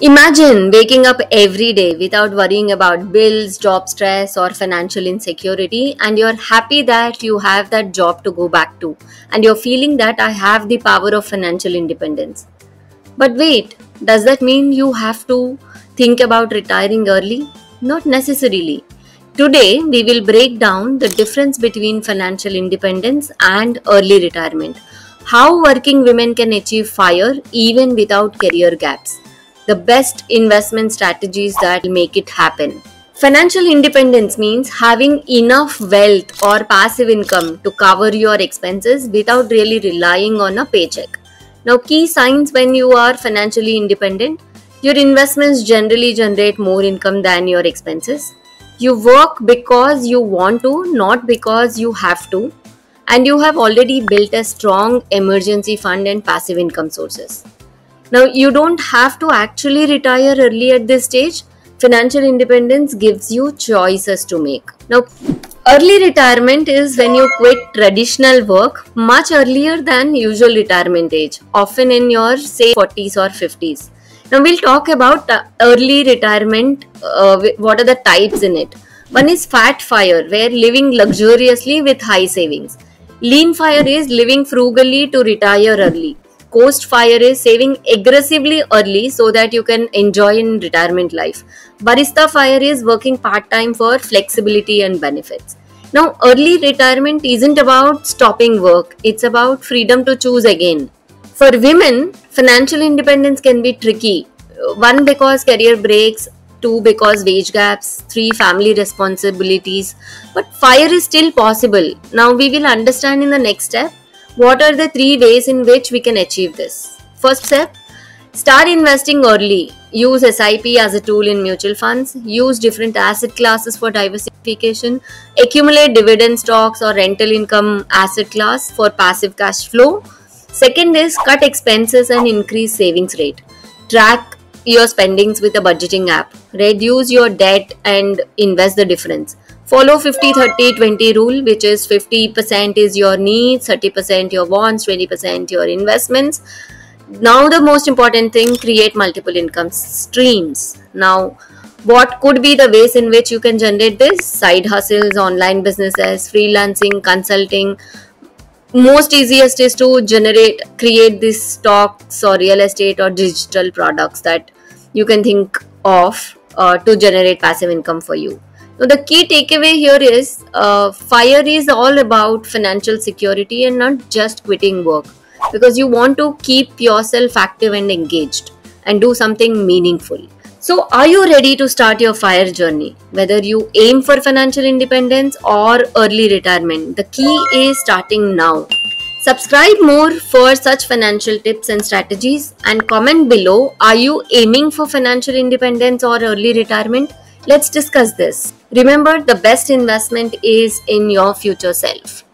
Imagine waking up every day without worrying about bills, job stress, or financial insecurity, and you're happy that you have that job to go back to, and you're feeling that I have the power of financial independence. But wait, does that mean you have to think about retiring early? Not necessarily. Today, we will break down the difference between financial independence and early retirement, how working women can achieve FIRE even without career gaps, the best investment strategies that will make it happen. Financial independence means having enough wealth or passive income to cover your expenses without really relying on a paycheck. Now, key signs when you are financially independent: your investments generally generate more income than your expenses. You work because you want to, not because you have to. And you have already built a strong emergency fund and passive income sources. Now, you don't have to actually retire early at this stage. Financial independence gives you choices to make. Now, early retirement is when you quit traditional work much earlier than usual retirement age, often in your, say, 40s or 50s. Now, we'll talk about early retirement, what are the types in it. One is fat FIRE, where living luxuriously with high savings. Lean FIRE is living frugally to retire early. Coast FIRE is saving aggressively early so that you can enjoy in retirement life. Barista FIRE is working part-time for flexibility and benefits. Now, early retirement isn't about stopping work, it's about freedom to choose again. For women, financial independence can be tricky. One, because career breaks, two, because wage gaps, three, family responsibilities. But FIRE is still possible. Now, we will understand in the next step what are the three ways in which we can achieve this. First step, start investing early. Use SIP as a tool in mutual funds. Use different asset classes for diversification. Accumulate dividend stocks or rental income asset class for passive cash flow. Second is cut expenses and increase savings rate. Track your spendings with a budgeting app. Reduce your debt and invest the difference. Follow 50-30-20 rule, which is 50% is your needs, 30% your wants, 20% your investments. Now the most important thing, create multiple income streams. Now, what could be the ways in which you can generate this? Side hustles, online businesses, freelancing, consulting. Most easiest is to create these stocks or real estate or digital products that you can think of to generate passive income for you. Now, the key takeaway here is FIRE is all about financial security and not just quitting work, because you want to keep yourself active and engaged and do something meaningful. So, are you ready to start your FIRE journey? Whether you aim for financial independence or early retirement, the key is starting now. Subscribe more for such financial tips and strategies, and comment below, are you aiming for financial independence or early retirement? Let's discuss this. Remember, the best investment is in your future self.